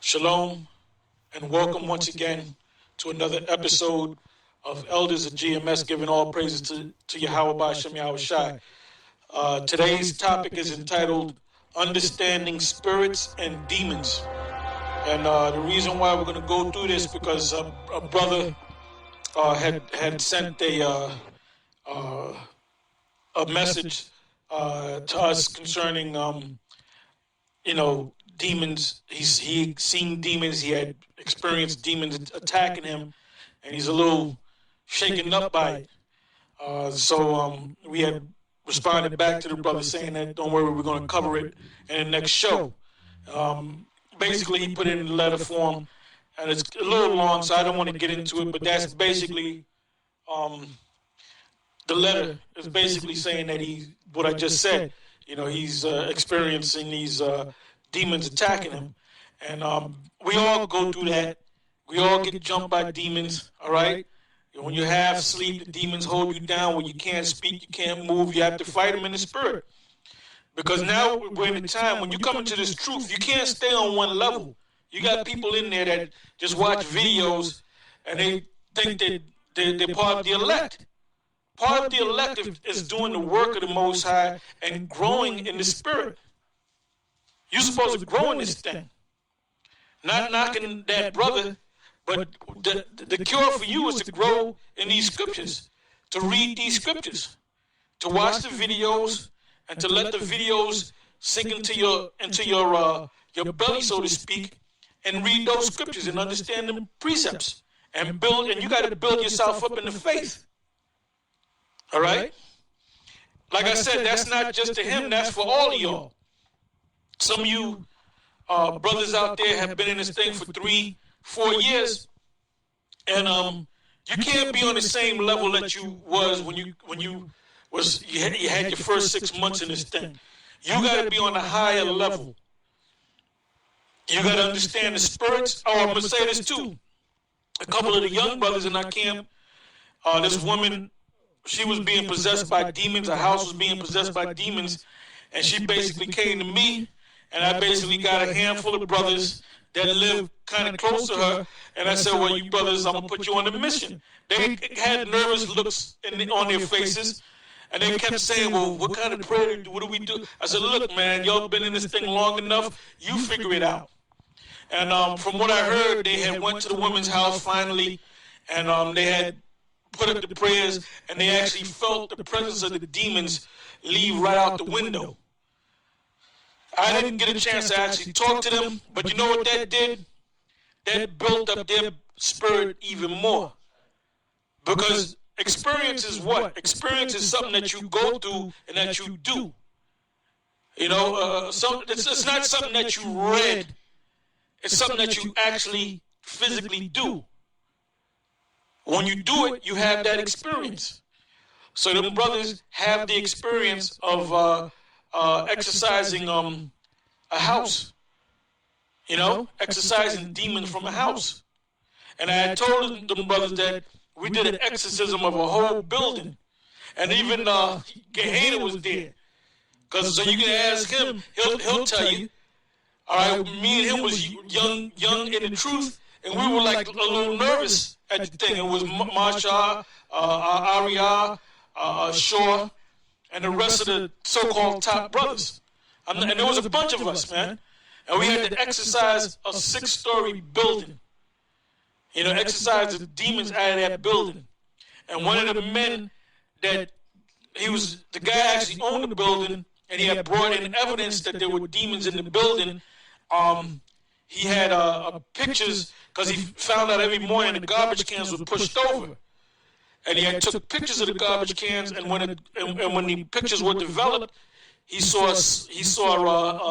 Shalom, and welcome once again to another episode of Elders of GMS, giving all praises to Yahweh B'Shem Yahweh Shai. Today's topic is entitled Understanding Spirits and Demons. And the reason why we're going to go through this because a brother had sent a message to us concerning, demons. He seen demons. He had experienced demons attacking him, and he's a little shaken up by it. So we had responded back to the brother saying that don't worry, we're going to cover it in the next show. Basically, he put it in letter form, and it's a little long, so I don't want to get into it. But that's basically the letter is basically saying that what I just said. He's experiencing these demons attacking him. And we all go through that. We all get jumped by demons, all right? When you have sleep, the demons hold you down. When you can't speak, you can't move, you have to fight them in the spirit. Because now we're in a time when you come into this truth, you can't stay on one level. You got people in there that just watch videos and they think that they're part of the elect. Part of the elect is doing the work of the Most High and growing in the spirit. You're supposed to grow in this thing. Not knocking that brother, but the cure for you is to grow in these scriptures, to read these scriptures, to watch the videos, and to let the videos sink into your belly, so to speak, and read those scriptures and understand the precepts and build. And you got to build yourself up in the faith. All right? Like I said, that's not just to him, that's for all of y'all. Some of you brothers out there have been in this thing for 3-4 years, and you can't be on the same level that you was when you had your first 6 months in this thing. You got to be on a higher level. You got to understand the spirits. Oh, I'm going to say this too. A couple of the young brothers in our camp, this woman, she was being possessed by demons. Her house was being possessed by demons. And she basically came to me, and I basically got a handful of brothers that live kind of close to her. And I said, well, you brothers, I'm going to put you on a mission. They had nervous looks on their faces. And they kept saying, well, what kind of prayer, what do we do? I said, look, man, y'all been in this thing long enough. You figure it out. And from what I heard, they had went to the woman's house finally, and they had put up the prayers, and they actually felt the presence of the demons leave right out the window. I didn't get a chance to actually talk to them, but you know what that did? That built up their spirit even more. Because experience is what? Experience is something that you go through and that you do. It's not something that you read. It's something that you actually physically do. When you do it, you have that experience. So the brothers have the experience of exercising a house, exercising demons from a house. And I had told the brothers that we did an exorcism of a whole building. And even Gehenna was there. So you can ask him, he'll tell you. All right, me and him was young in the truth, and we were like a little nervous at the thing. It was Marsha, Arya, Shaw, and the rest of the so-called top brothers. And there was a bunch of us, man. And we had to exercise a 6-story building. Exercise the demons out of that building. And one of the men the guy actually owned the building, and he had brought in evidence that there were demons in the building. He had pictures, because he found out every morning the garbage cans were pushed over. And he had took pictures of the garbage cans, and when the pictures were developed, he saw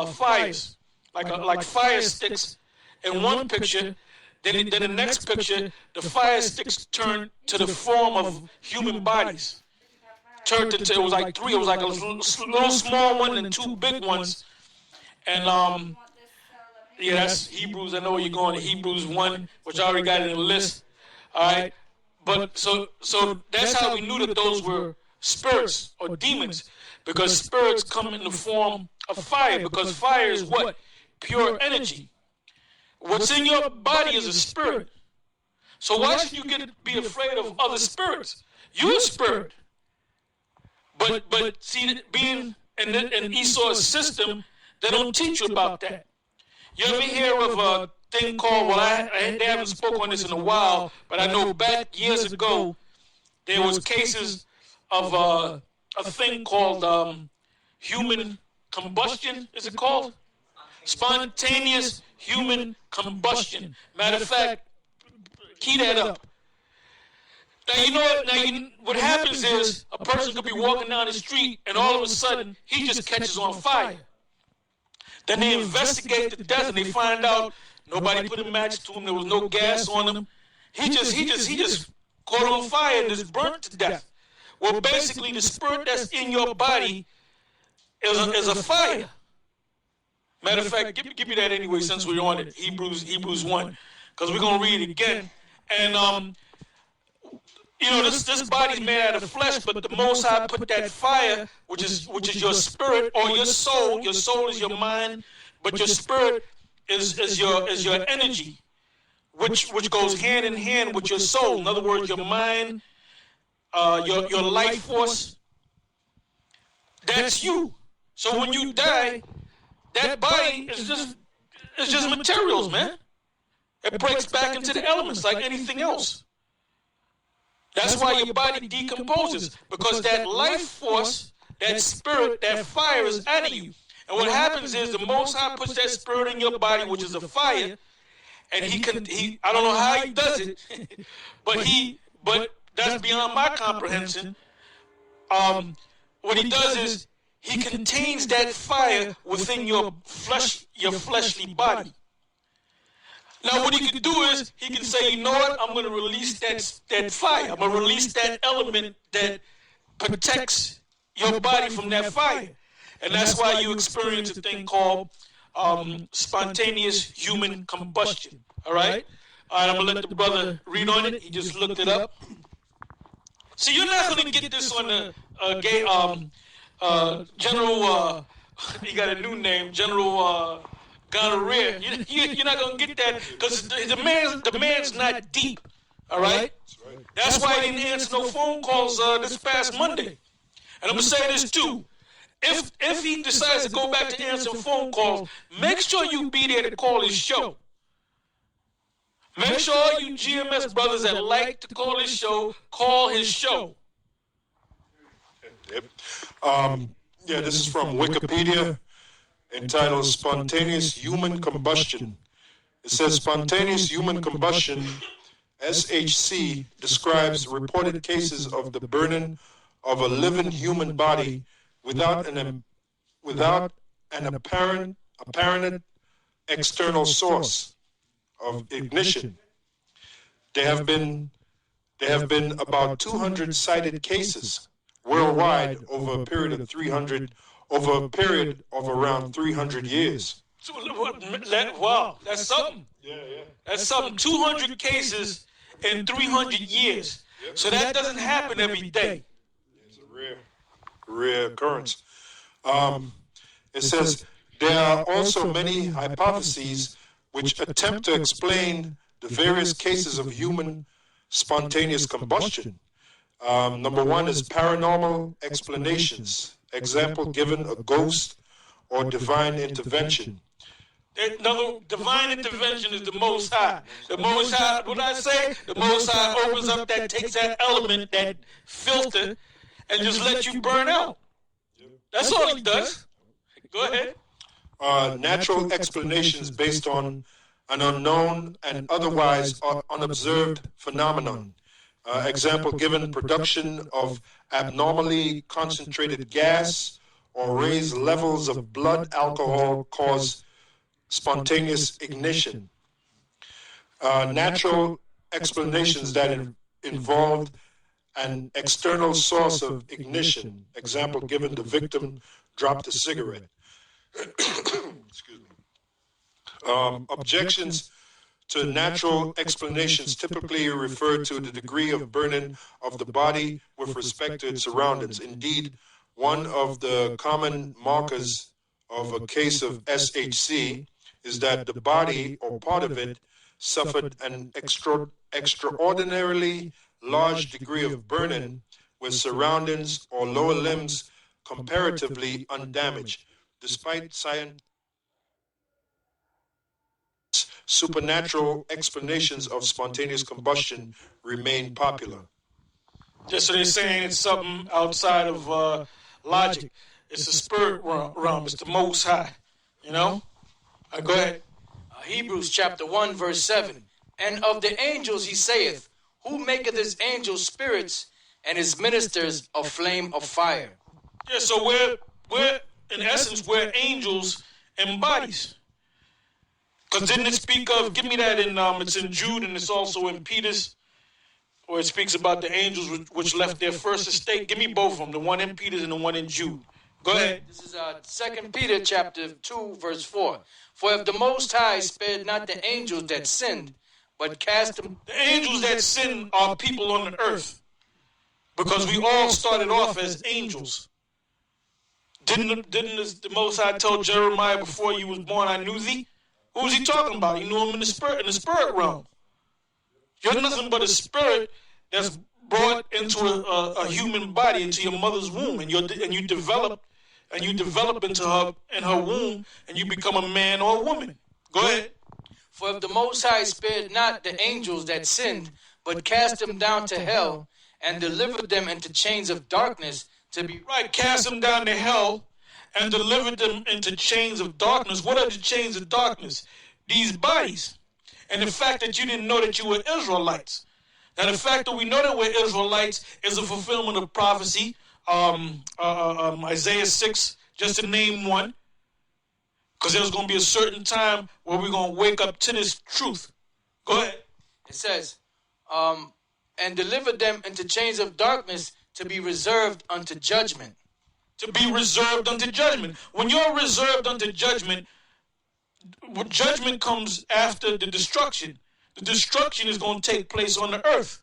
fires, like fire sticks in one picture. Then the next picture, the fire sticks turned to the form of human bodies. It was like 3. It was like a little small one and 2 big ones. And that's Hebrews. I know where you're going to Hebrews 1, which I already got in the list. All right. But so that's how we knew that those were spirits or demons, because spirits come in the form of fire, because fire is what? Pure energy. What's in your body is a spirit. So why should you be afraid of other spirits? You're a spirit. But see, being in Esau's system, they don't teach you about that. You ever hear of a thing called, well, they haven't spoken on this in a while, but I know back years ago, there was cases of a thing called human combustion, is it called? Spontaneous human combustion. Matter of fact, key that up. Now, you know what happens is a person could be walking down the street and all of a sudden he just catches on fire. Then they investigate the death and they find out nobody put a match to him, there was no gas on him. He just caught on fire and is burnt to death. Well, basically the spirit that's in your body is a fire. Matter of fact, give me that anyway since we're on it. Hebrews 1, because we're gonna read it again. And you know, this body's made out of flesh, but the Most High put that fire, which is your spirit or your soul. Your soul is your mind, but your spirit is your energy, which goes hand in hand with your soul. In other words, your mind, your life force. That's you. So when you die, that body is just materials, man. It breaks back into the elements like anything else. That's why your body decomposes, because that life force, that spirit, that fire is out of you. And what happens is the Most High puts that spirit in your body, which is a fire, and he I don't know how he does it, but that's beyond my comprehension. What he does is he contains that fire within your fleshly body. Now, what he can do is he can say, you know what, I'm going to release that fire. I'm going to release that element that protects your body from that fire. And that's why you experience a thing called spontaneous human combustion. All right? All right, I'm going to let the brother read on it. He just looked it up. See, you're not going to get this on the General, he got a new name, General Gonorrhea. You're not going to get that because the man's not deep. All right? That's why he didn't answer no phone calls this past Monday. And I'm going to say this too. If he decides to go back to answering phone calls, make sure you be there to call his show. Make sure all you GMS brothers that like to call his show, call his show. Yep. Yeah, this is from Wikipedia, entitled Spontaneous Human Combustion. It says spontaneous human combustion, SHC, describes reported cases of the burning of a living human body without an apparent external source of ignition. There have been about 200 cited cases worldwide over a period of around 300 years. Wow, that's something. Yeah. That's something. 200 cases in 300 years. Yep. So that doesn't happen every day. It's a rare occurrence. It says there are also many hypotheses which attempt to explain the various cases of human spontaneous combustion. Number one is paranormal explanations. Example given, a ghost or divine intervention. No, divine intervention is the Most High. The Most High, what I say? The Most High opens up that, takes that element, that filter, and just lets you burn out. That's all he does. Go ahead. Natural explanations based on an unknown and otherwise unobserved phenomenon. Example given, production of abnormally concentrated gas or raised levels of blood alcohol cause spontaneous ignition. Natural explanations that involved an external source of ignition. Example given, the victim dropped a cigarette. Excuse me. Objections to natural explanations typically refer to the degree of burning of the body with respect to its surroundings. Indeed, one of the common markers of a case of SHC is that the body or part of it suffered an extraordinarily large degree of burning, with surroundings or lower limbs comparatively undamaged, despite supernatural explanations of spontaneous combustion remain popular. Just so they're saying it's something outside of logic. It's the spirit realm. It's the Most High. You know? Go ahead. Hebrews chapter 1, verse 7. And of the angels he saith, who maketh his angels spirits, and his ministers a flame of fire. Yeah, so we're in essence, we're angels and bodies. Because didn't it speak of, give me that in, it's in Jude and it's also in Peter's, where it speaks about the angels which left their first estate. Give me both of them, the one in Peter's and the one in Jude. Go ahead. This is 2 Peter chapter 2, verse 4. For if the Most High spared not the angels that sinned, but cast them... The angels that sin are people on the earth. Because we all started off as angels. Didn't the Most High tell Jeremiah, before you was born, I knew thee? Who was he talking about? He knew him in the spirit realm. You're nothing but a spirit that's brought into a human body, into your mother's womb, and you develop into her womb, and you become a man or a woman. Go ahead. For if the Most High spared not the angels that sinned, but cast them down to hell, and delivered them into chains of darkness to be... Right, cast them down to hell, and delivered them into chains of darkness. What are the chains of darkness? These bodies. And the fact that you didn't know that you were Israelites. Now, the fact that we know that we're Israelites is a fulfillment of prophecy. Isaiah 6, just to name one. Because there's going to be a certain time where we're going to wake up to this truth. Go ahead. It says, and delivered them into chains of darkness to be reserved unto judgment. To be reserved unto judgment. When you're reserved unto judgment, judgment comes after the destruction. The destruction is going to take place on the earth.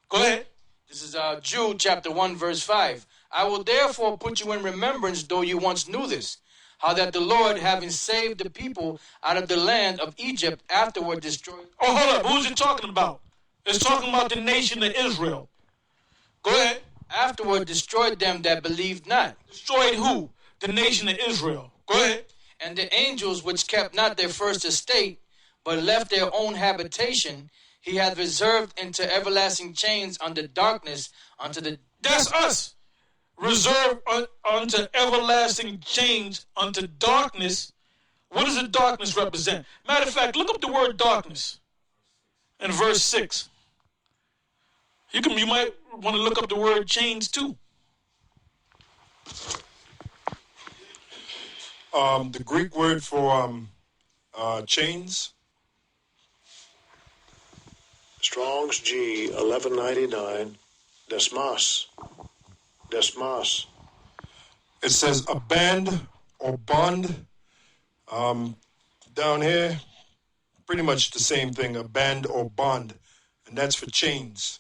Go ahead. This is Jude chapter 1, verse 5. I will therefore put you in remembrance, though you once knew this, how that the Lord, having saved the people out of the land of Egypt, afterward destroyed... Oh, hold up. Who's it talking about? It's talking about the nation of Israel. Go ahead. Afterward destroyed them that believed not. Destroyed who? The nation of Israel. Go ahead. And the angels which kept not their first estate, but left their own habitation, he hath reserved into everlasting chains under darkness, unto the... That's us. Reserved unto everlasting chains, unto darkness. What does the darkness represent? Matter of fact, look up the word darkness in verse 6. You might want to look up the word chains too. The Greek word for chains. Strong's G 1199. Desmas. Desmas. It says a band or bond. Down here, pretty much the same thing, a band or bond, and that's for chains.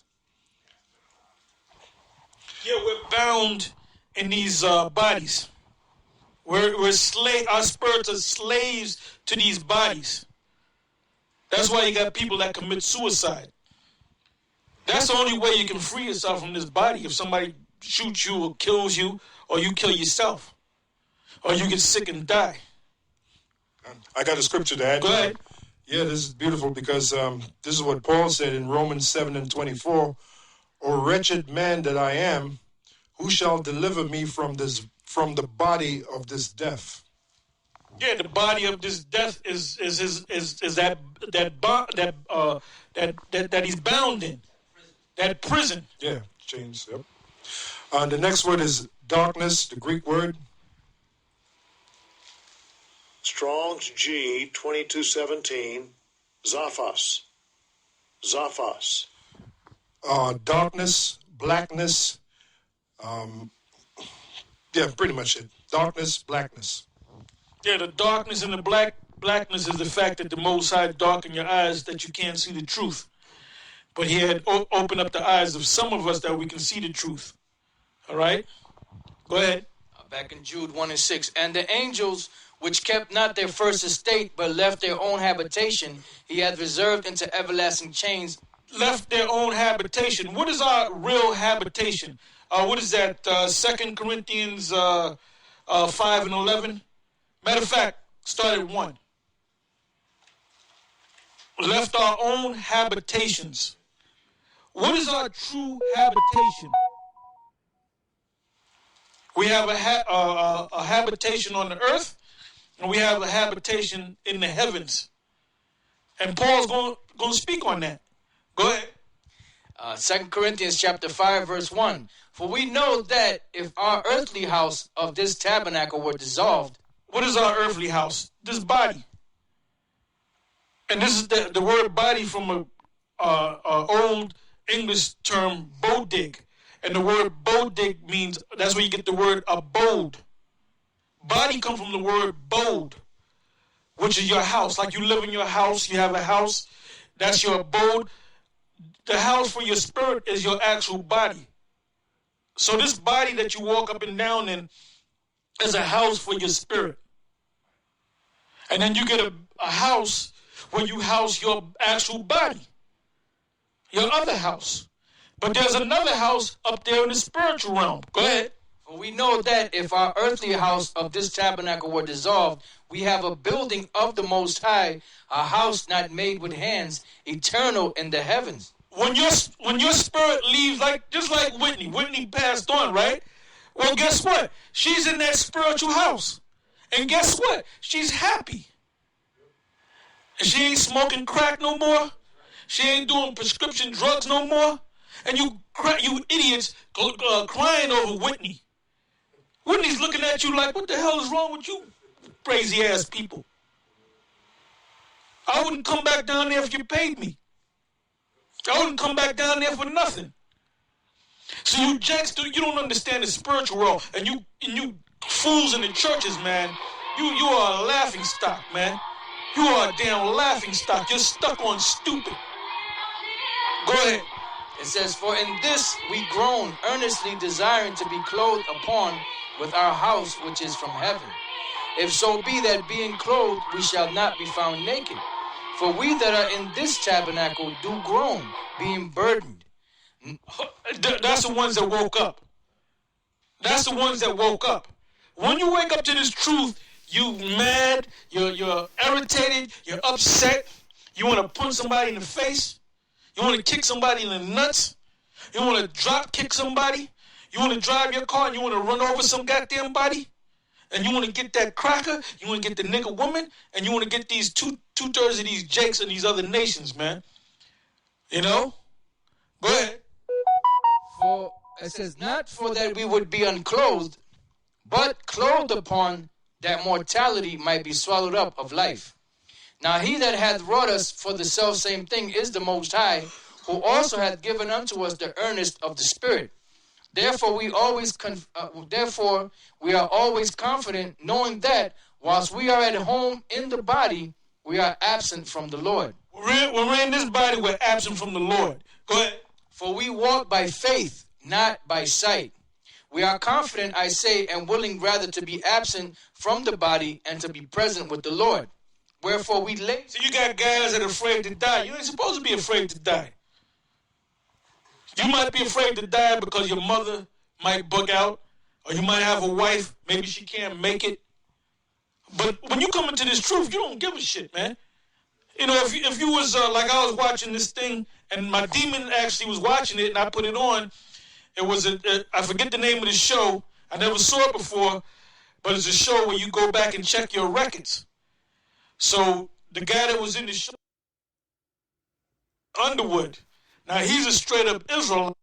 Yeah, we're bound in these bodies. Our spirits are slaves to these bodies. That's why you got people that commit suicide. That's the only way you can free yourself from this body. If somebody shoots you or kills you, or you kill yourself, or you get sick and die. I got a scripture to add. Go ahead. Yeah, this is beautiful because this is what Paul said in Romans 7:24. O wretched man that I am, who shall deliver me from the body of this death? Yeah, the body of this death is that he's bound in, that prison. Yeah, chains. Yep. The next word is darkness, the Greek word. Strong's G 2217. Zaphos. Zaphos. Darkness, blackness. Yeah, pretty much it. Darkness, blackness. Yeah, the darkness and the blackness is the fact that the Most High darkened your eyes that you can't see the truth. But he had opened up the eyes of some of us that we can see the truth. All right? Go ahead. Back in Jude 1 and 6. And the angels which kept not their first estate, but left their own habitation, he hath reserved into everlasting chains. Left their own habitation. What is our real habitation? What is that? 2 Corinthians 5 and 11? Matter of fact, start at 1. Left our own habitations. What is our true habitation? We have a habitation on the earth, and we have a habitation in the heavens. And Paul's going to speak on that. Go ahead. 2 Corinthians chapter 5, verse 1. For we know that if our earthly house of this tabernacle were dissolved. What is our earthly house? This body. And this is the word body from a old English term, bodig. And the word bodig means, that's where you get the word abode. Body comes from the word bod, which is your house. Like you live in your house, you have a house, that's your abode. The house for your spirit is your actual body. So this body that you walk up and down in is a house for your spirit. And then you get a house where you house your actual body, your other house. But there's another house up there in the spiritual realm. Go ahead. For we know that if our earthly house of this tabernacle were dissolved, we have a building of the Most High, a house not made with hands, eternal in the heavens. When your spirit leaves, just like Whitney passed on, right? Well, guess what? She's in that spiritual house. And guess what? She's happy. And she ain't smoking crack no more. She ain't doing prescription drugs no more. And you idiots crying over Whitney. Whitney's looking at you like, what the hell is wrong with you crazy ass people? I wouldn't come back down there if you paid me. I wouldn't come back down there for nothing. So you jacks, you don't understand the spiritual world, and you fools in the churches, man. You are a laughing stock, man. You are a damn laughing stock. You're stuck on stupid. Go ahead. It says, for in this we groan, earnestly desiring to be clothed upon with our house which is from heaven. If so be that being clothed we shall not be found naked. For we that are in this tabernacle do groan, being burdened. That's the ones that woke up. That's the ones that woke up. When you wake up to this truth, you mad, you're irritated, you're upset, you want to punch somebody in the face, you want to kick somebody in the nuts, you want to drop kick somebody, you want to drive your car and you want to run over some goddamn body, and you want to get that cracker, you want to get the nigga woman, and you want to get these two-thirds of these jakes in these other nations, man. You know? Go ahead. For it says, not for that we would be unclothed, but clothed upon, that mortality might be swallowed up of life. Now he that hath wrought us for the selfsame thing is the Most High, who also hath given unto us the earnest of the Spirit. Therefore we are always confident, knowing that whilst we are at home in the body, we are absent from the Lord. When we're in this body, we're absent from the Lord. Go ahead. For we walk by faith, not by sight. We are confident, I say, and willing rather to be absent from the body and to be present with the Lord. Wherefore we lay. So you got guys that are afraid to die. You ain't supposed to be afraid to die. You might be afraid to die because your mother might bug out, or you might have a wife, maybe she can't make it. But when you come into this truth, you don't give a shit, man. You know, if you was, like I was watching this thing, and my demon actually was watching it, and I put it on, it was, I forget the name of the show, I never saw it before, but it's a show where you go back and check your records. So, the guy that was in the show, Underwood, now he's a straight up Israelite.